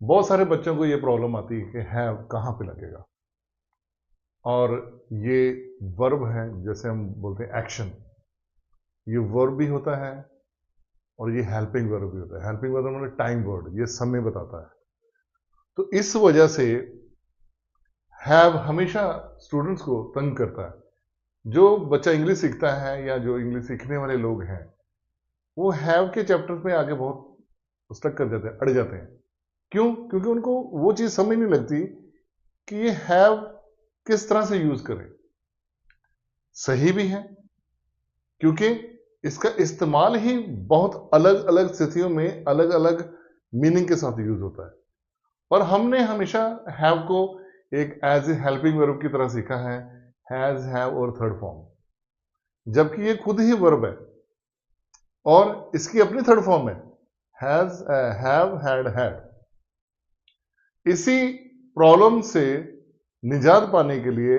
बहुत सारे बच्चों को ये प्रॉब्लम आती है कि हैव कहाँ पे लगेगा। और ये वर्ब है, जैसे हम बोलते हैं एक्शन, ये वर्ब भी होता है और ये हेल्पिंग वर्ब भी होता है। हेल्पिंग वर्ब मतलब टाइम वर्ड, ये समय बताता है। तो इस वजह से हैव हमेशा स्टूडेंट्स को तंग करता है। जो बच्चा इंग्लिश सीखता है या जो इंग्लिश सीखने वाले लोग हैं, वो हैव के चैप्टर्स में आगे बहुत स्टक कर जाते हैं, अड़ जाते हैं। क्यों? क्योंकि उनको वो चीज समझ नहीं लगती कि ये हैव किस तरह से यूज करें। सही भी है, क्योंकि इसका इस्तेमाल ही बहुत अलग अलग स्थितियों में अलग अलग मीनिंग के साथ यूज होता है। और हमने हमेशा हैव को एक एज ए हेल्पिंग वर्ब की तरह सीखा है, हैज, हैव और थर्ड फॉर्म, जबकि ये खुद ही वर्ब है और इसकी अपनी थर्ड फॉर्म है, हैज, हैव, हैड, हैड। इसी प्रॉब्लम से निजात पाने के लिए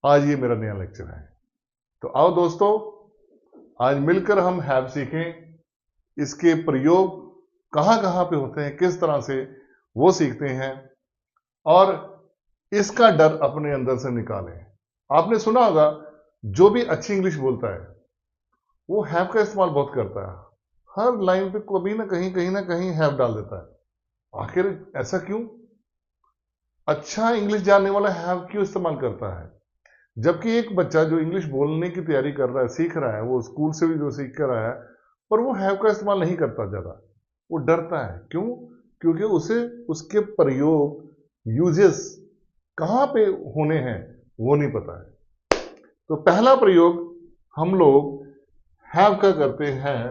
आज ये मेरा नया लेक्चर है। तो आओ दोस्तों, आज मिलकर हम हैव सीखें, इसके प्रयोग कहां कहां पे होते हैं, किस तरह से वो सीखते हैं और इसका डर अपने अंदर से निकालें। आपने सुना होगा, जो भी अच्छी इंग्लिश बोलता है वो हैव का इस्तेमाल बहुत करता है। हर लाइन पे कहीं ना कहीं हैव डाल देता है। आखिर ऐसा क्यों? अच्छा इंग्लिश जानने वाला हैव क्यों इस्तेमाल करता है? जबकि एक बच्चा जो इंग्लिश बोलने की तैयारी कर रहा है, सीख रहा है, वो स्कूल से भी जो सीख कर आया है, पर वो हैव का इस्तेमाल नहीं करता ज्यादा। वो डरता है। क्यों? क्योंकि उसे उसके प्रयोग, यूजेस कहां पे होने हैं वो नहीं पता है। तो पहला प्रयोग हम लोग हैव का करते हैं।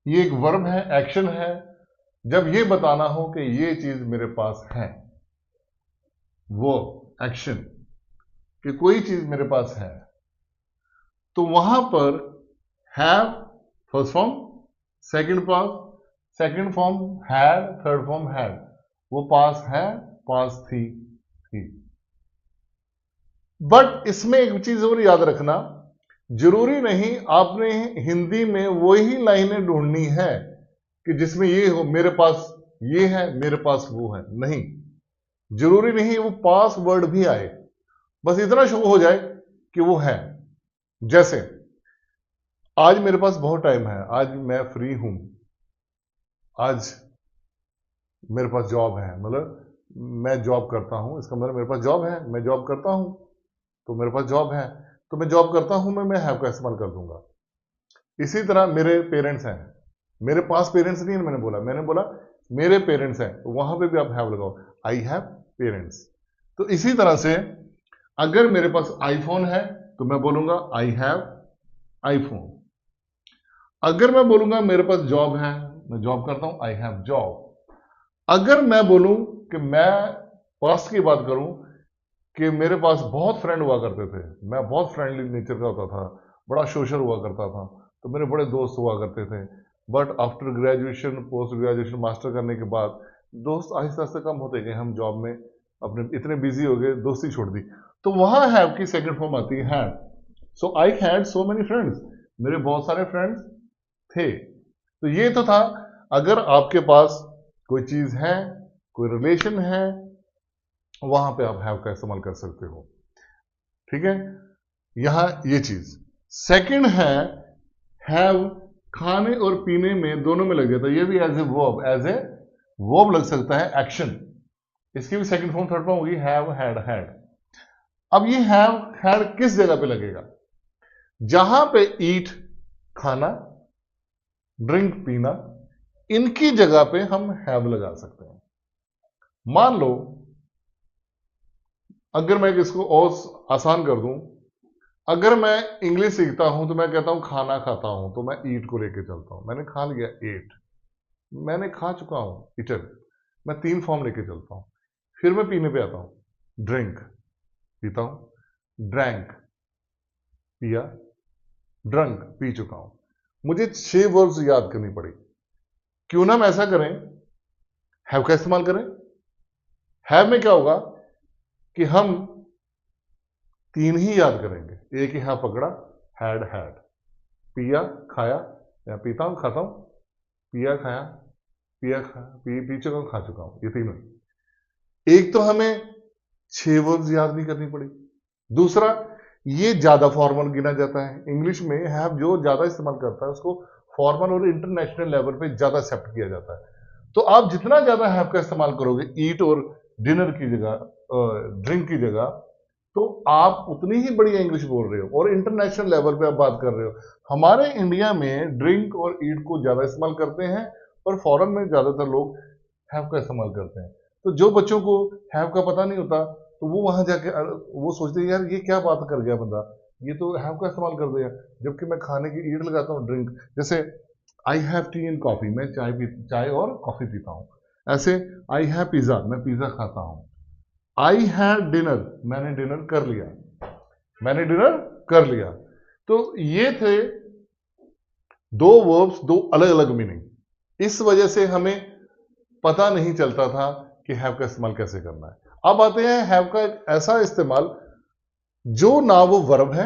ये एक वर्ब है, एक्शन है। जब ये बताना हो कि ये चीज मेरे पास है, वो एक्शन कि कोई चीज मेरे पास है, तो वहां पर have first form, second form had, third form had. वो पास है, पास थी। बट इसमें एक चीज और याद रखना, जरूरी नहीं आपने हिंदी में वही लाइनें ढूंढनी है कि जिसमें ये हो, मेरे पास ये है, मेरे पास वो है। नहीं, जरूरी नहीं वो पास वर्ड भी आए, बस इतना शो हो जाए कि वो है। जैसे आज मेरे पास बहुत टाइम है, आज मैं फ्री हूं, आज मेरे पास जॉब है, मतलब मैं जॉब करता हूं, इसका मतलब मेरे पास जॉब है, मैं जॉब करता हूं, तो मेरे पास जॉब है, तो मैं जॉब करता हूं, मैं हैव का इस्तेमाल कर दूंगा। इसी तरह मेरे पेरेंट्स हैं, मेरे पास पेरेंट्स नहीं है, मैंने बोला मेरे पेरेंट्स हैं, तो वहां पे भी आप हैव लगाओ, आई हैव पेरेंट्स। तो इसी तरह से अगर मेरे पास आईफोन है तो मैं बोलूंगा आई हैव आईफोन। अगर मैं बोलूंगा मेरे पास जॉब है, मैं जॉब करता हूं, आई हैव जॉब। अगर मैं बोलूं कि मैं पास्ट की बात करूं कि मेरे पास बहुत फ्रेंड हुआ करते थे, मैं बहुत फ्रेंडली नेचर का होता था, बड़ा सोशल हुआ करता था, तो मेरे बड़े दोस्त हुआ करते थे। But after graduation, post graduation, master करने के बाद दोस्त आहिस्ता आहिस्ता कम होते गए, हम जॉब में अपने इतने बिजी हो गए, दोस्ती छोड़ दी। तो वहां हैव की सेकंड फॉर्म आती है had. So I had so many friends, मेरे बहुत सारे फ्रेंड्स थे। तो ये तो था, अगर आपके पास कोई चीज है, कोई रिलेशन है, वहां पे आप हैव का इस्तेमाल कर सकते हो। ठीक है, यहां ये चीज। सेकंड है हैव, खाने और पीने में दोनों में लग जाता है, ये भी एज ए वर्ब लग सकता है, एक्शन। इसकी भी सेकंड फॉर्म थर्ड फॉर्म होगी, हैव, हैड, हैड। अब ये हैव हैड किस जगह पे लगेगा? जहां पे ईट खाना, ड्रिंक पीना, इनकी जगह पे हम हैव लगा सकते हैं। मान लो अगर मैं इसको और आसान कर दूं, अगर मैं इंग्लिश सीखता हूं तो मैं कहता हूं खाना खाता हूं, तो मैं ईट को लेके चलता हूं, मैंने खा लिया एट, मैंने खा चुका हूं ईटन, मैं तीन फॉर्म लेके चलता हूं। फिर मैं पीने पे आता हूं, ड्रिंक पीता हूं, ड्रैंक पिया, ड्रंक पी चुका हूं। मुझे 6 वर्ड्स याद करनी पड़ी। क्यों ना हम ऐसा करें, हैव का इस्तेमाल करें। हैव में क्या होगा कि हम 3 ही याद करेंगे, एक ही हैव पकड़ा, हैड हैड, पिया खाया, या पीता हूं खाता हूं, पिया खाया, पी चुका हूं, खा चुका हूं, ये तीनों। एक तो हमें 6 वर्ब्स याद नहीं करनी पड़ी। दूसरा, ये ज्यादा फॉर्मल गिना जाता है। इंग्लिश में हैव जो ज्यादा इस्तेमाल करता है उसको फॉर्मल और इंटरनेशनल लेवल पे ज्यादा एक्सेप्ट किया जाता है। तो आप जितना ज्यादा हैव का इस्तेमाल करोगे ईट और डिनर की जगह, ड्रिंक की जगह, तो आप उतनी ही बढ़िया इंग्लिश बोल रहे हो और इंटरनेशनल लेवल पे आप बात कर रहे हो। हमारे इंडिया में ड्रिंक और ईट को ज्यादा इस्तेमाल करते हैं और फॉरेन में ज्यादातर लोग हैव का इस्तेमाल करते हैं। तो जो बच्चों को हैव का पता नहीं होता तो वो वहां जाके वो सोचते हैं यार ये क्या बात कर गया बंदा, ये तो हैव का इस्तेमाल कर दिया, जबकि मैं खाने की ईट लगाता हूँ ड्रिंक। जैसे I have T and coffee, मैं चाय और कॉफी पीता हूँ। ऐसे आई हैव पिज्जा, मैं पिज्जा खाता हूँ। आई हैव डिनर, मैंने डिनर कर लिया, मैंने डिनर कर लिया। तो ये थे दो वर्ब्स, दो अलग अलग मीनिंग। इस वजह से हमें पता नहीं चलता था कि हैव का इस्तेमाल कैसे करना है। अब आते हैं हैव का एक ऐसा इस्तेमाल जो ना वो वर्ब है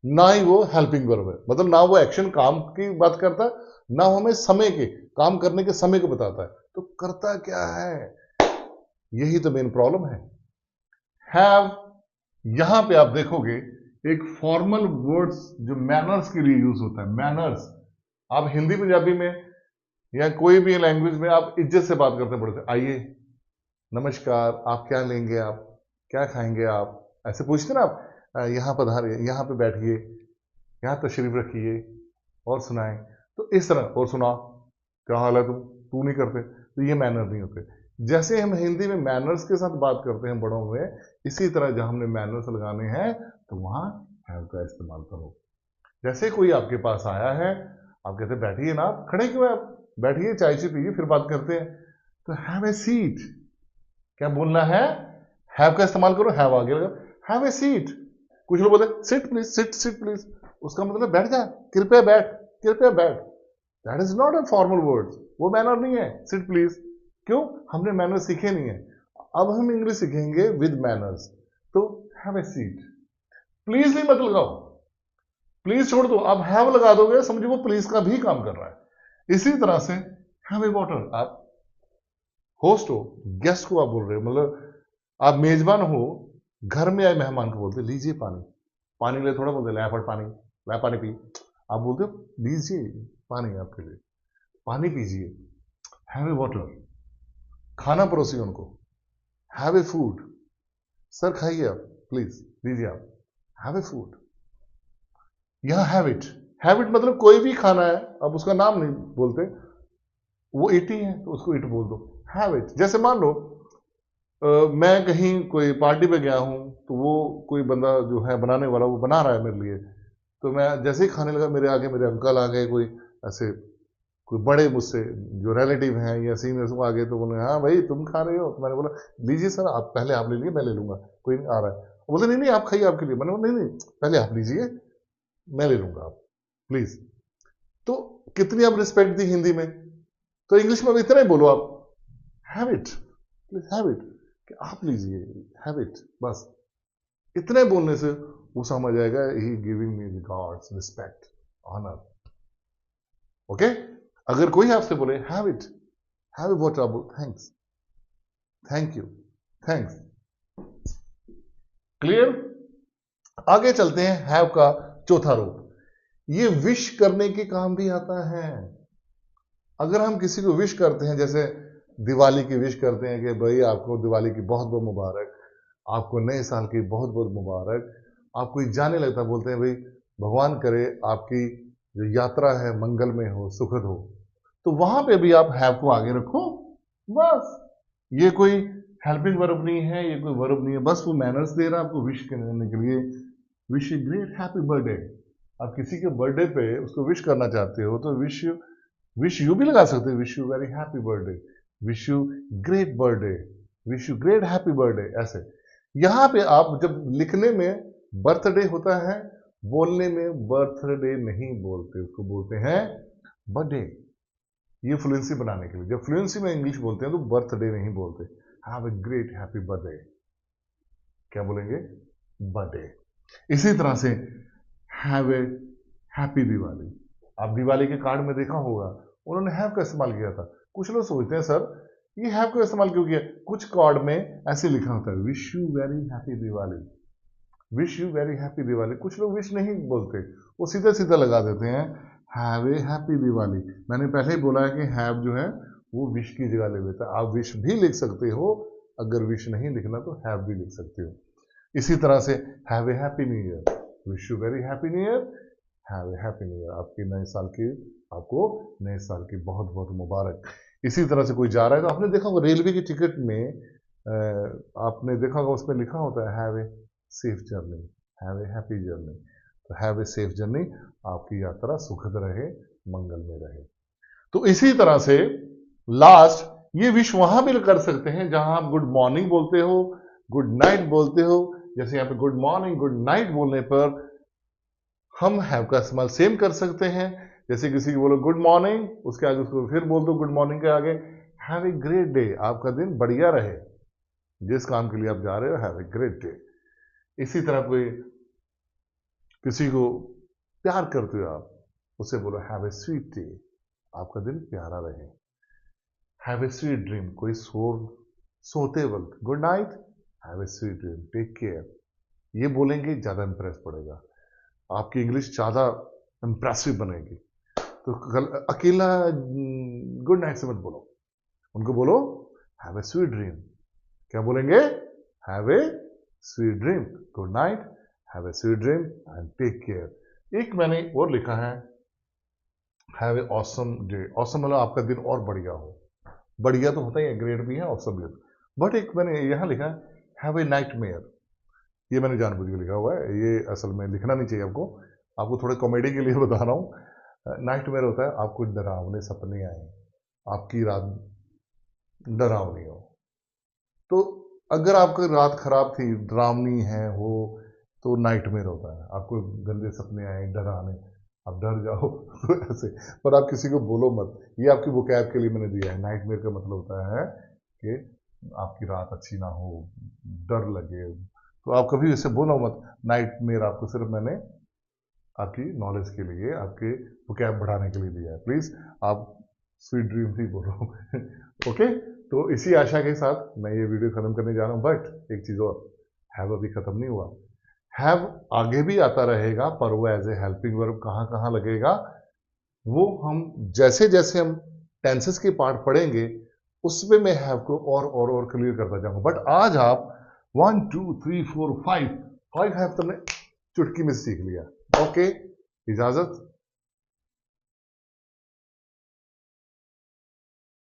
ना ही वो हेल्पिंग वर्ब है, मतलब ना वो एक्शन काम की बात करता है, ना हमें समय के काम करने के समय को बताता है। तो करता क्या है, यही तो मेन प्रॉब्लम है। हैव, यहां पे आप देखोगे एक फॉर्मल वर्ड्स जो मैनर्स के लिए यूज होता है। मैनर्स, आप हिंदी पंजाबी में या कोई भी लैंग्वेज में आप इज्जत से बात करते पड़ते, आइए, नमस्कार, आप क्या लेंगे, आप क्या खाएंगे, आप ऐसे पूछते ना आप, यहाँ पधारिए, यहाँ पे बैठिए, यहाँ तशरीफ रखिए और सुनाएं। तो इस तरह, और सुना, क्या हाल है, तू नहीं करते, तो ये मैनर नहीं होते। जैसे हम हिंदी में मैनर्स के साथ बात करते हैं बड़ों में, इसी तरह जहां हमने मैनर्स लगाने हैं तो वहां हैव का इस्तेमाल करो। जैसे कोई आपके पास आया है, आप कहते बैठिए ना, आप खड़े क्यों हैं, आप बैठिए, चाय ची पीजिए, फिर बात करते हैं। तो हैव ए सीट, क्या बोलना है, हैव का इस्तेमाल करो, हैव आगे लगा, हैव ए सीट। कुछ लोग बोलते सिट प्लीज, सिट प्लीज, उसका मतलब बैठ जा, कृपया बैठ, कृपया बैठ। That is not a formal word, वो मैनर नहीं है सिट प्लीज। क्यों, हमने मैनर सीखे नहीं है। अब हम इंग्लिश सीखेंगे विद मैनर्स। तो हैव ए सीट, प्लीज नहीं मत लगाओ, प्लीज छोड़ दो, आप हैव लगा दोगे समझो वो प्लीज का भी काम कर रहा है। इसी तरह से हैव ए वाटर, आप होस्ट हो, गेस्ट को आप बोल रहे हो, मतलब आप मेजबान हो, घर में आए मेहमान को बोलते लीजिए पानी, पानी ले, थोड़ा बोलते लै फट पानी, लै पानी पी। आप बोलते हो लीजिए पानी, आपके लिए पानी पीजिए। हैव ए वाटर, खाना परोसिए उनको, हैव ए फूड, सर खाइए आप, प्लीज लीजिए आप, हैव ए फूड। यहां हैव इट, हैव इट मतलब कोई भी खाना है, अब उसका नाम नहीं बोलते, वो इट ही है तो उसको इट बोल दो, हैव इट। जैसे मान लो मैं कहीं कोई पार्टी पे गया हूं, तो वो कोई बंदा जो है बनाने वाला, वो बना रहा है मेरे लिए, तो मैं जैसे ही खाने लगा, मेरे आगे मेरे अंकल आ गए, कोई ऐसे कोई बड़े मुझसे जो रिलेटिव हैं या सीनियर्स वो आ गए, तो बोले हाँ भाई तुम खा रहे हो, तो मैंने बोला लीजिए सर, आप पहले आप ले लीजिए, मैं ले लूंगा, कोई नहीं आ रहा है। वो बोले नहीं नहीं आप खाइए, आपके लिए। मैंने बोला नहीं नहीं पहले आप लीजिए, मैं ले लूंगा, आप प्लीज। तो कितनी आप रिस्पेक्ट दी हिंदी में। तो इंग्लिश में भी इतना ही बोलो आप, have it, please have it, कि आप लीजिए, हैव इट, बस इतने बोलने से वो समझ आएगा he giving me regards, respect, honour. Okay, अगर कोई आपसे बोले have it, have a water, thanks, thank you, thanks. Clear. आगे चलते हैं हैव का चौथा रूप, ये विश करने के काम भी आता है। अगर हम किसी को विश करते हैं, जैसे दिवाली की विश करते हैं कि भाई आपको दिवाली की बहुत बहुत मुबारक, आपको नए साल की बहुत बहुत मुबारक, आप कोई जाने लगता बोलते हैं भाई भगवान करे आपकी जो यात्रा है मंगलमय हो, सुखद हो। तो वहां पे भी आप हैव को आगे रखो, बस। ये कोई हेल्पिंग वर्ब नहीं है, ये कोई वर्ब नहीं है, बस वो मैनर्स दे रहा है आपको विश करने के लिए। Wish you great happy birthday, आप किसी के बर्थडे पे उसको विश करना चाहते हो तो विश यू भी लगा सकते हो, wish you very happy birthday, wish you great birthday, wish you great happy birthday, ऐसे। यहां पे आप जब लिखने में बर्थडे होता है, बोलने में बर्थडे नहीं बोलते, उसको बोलते हैं बर्थडे। ये फ्लुएंसी बनाने के लिए, जब फ्लुएंसी में इंग्लिश बोलते हैं तो बर्थडे नहीं बोलते, have a great happy birthday, क्या बोलेंगे, बर्थडे। इसी तरह से हैव ए हैप्पी दिवाली, आप दिवाली के कार्ड में देखा होगा उन्होंने हैव का इस्तेमाल किया था, कुछ लोग सोचते हैं सर ये हैव को इस्तेमाल क्यों किया, कुछ कार्ड में ऐसे लिखा होता है wish you very happy Diwali, wish you very happy Diwali. कुछ लोग विश नहीं बोलते, वो सीधा सीधा लगा देते हैं हैव ए हैप्पी दिवाली। मैंने पहले ही बोला है कि हैव जो है वो विश की जगह ले लेता है। आप विश भी लिख सकते हो, अगर विश नहीं लिखना तो हैव भी लिख सकते हो। इसी तरह से have a happy new year, wish you very happy new year, have a happy new year. आपके नए साल की, आपको नए साल की बहुत बहुत मुबारक। इसी तरह से कोई जा रहा है तो आपने देखा होगा रेलवे की टिकट में आपने देखा होगा उसमें लिखा होता है have a safe journey, have a happy journey. तो हैव ए सेफ जर्नी, आपकी यात्रा सुखद रहे, मंगल में रहे। तो इसी तरह से लास्ट ये विश वहां भी कर सकते हैं जहां आप गुड मॉर्निंग बोलते हो, गुड नाइट बोलते हो। जैसे यहाँ पे गुड मॉर्निंग गुड नाइट बोलने पर हम हैव का इस्तेमाल सेम कर सकते हैं। जैसे किसी को बोलो गुड मॉर्निंग, उसके आगे उसको फिर बोल दो गुड मॉर्निंग के आगे हैव ए ग्रेट डे, आपका दिन बढ़िया रहे, जिस काम के लिए आप जा रहे हो हैव ए ग्रेट डे। इसी तरह कोई किसी को प्यार करते हो आप, उसे बोलो हैव ए स्वीट डे, आपका दिन प्यारा रहे। हैव ए स्वीट ड्रीम, कोई सोते वक्त good night, have a sweet dream, take care. ये बोलेंगे ज्यादा इंप्रेस पड़ेगा, आपकी इंग्लिश ज्यादा इंप्रेसिव बनेगी। तो कल अकेला गुड नाइट से मत बोलो, उनको बोलो हैव ए स्वीट ड्रीम। क्या बोलेंगे, have a sweet dream, good night, have a sweet dream and take care. एक मैंने और लिखा है have a awesome day. Awesome मतलब आपका दिन और बढ़िया हो, बढ़िया तो होता ही है, ग्रेट भी है, ऑसम भी है। बट एक मैंने यहां लिखा है हैव ए नाइटमेयर। ये मैंने जानबूझ के लिखा हुआ है, ये असल में लिखना नहीं चाहिए आपको, आपको थोड़े कॉमेडी के लिए बता रहा हूं। नाइटमेयर होता है आपको डरावने सपने आए, आपकी रात डरावनी हो। तो अगर आपकी रात खराब थी, डरावनी है हो, तो नाइटमेयर होता है, आपको गंदे सपने आए डराने, आप डर जाओ तो ऐसे। पर आप किसी को बोलो मत, ये आपकी वोकैब के लिए मैंने दिया है। नाइटमेयर का मतलब होता है कि आपकी रात अच्छी ना हो, डर लगे, तो आप कभी इसे बोलो मत नाइटमेयर। आपको सिर्फ मैंने आपकी नॉलेज के लिए, आपके वोकैब बढ़ाने के लिए दिया है। प्लीज आप स्वीट ड्रीम्स ही बोलो ओके। तो इसी आशा के साथ मैं ये वीडियो खत्म करने जा रहा हूं। बट एक चीज और, हैव अभी खत्म नहीं हुआ, हैव आगे भी आता रहेगा, पर वो एज ए हेल्पिंग वर्ब कहां कहां लगेगा वो हम जैसे जैसे हम टेंसेस के पार्ट पढ़ेंगे उसमें मैं हैव को और क्लियर करता जाऊंगा। बट आज आप 1 2 3 4 5 हैव तुमने चुटकी में सीख लिया। ओके, इजाजत।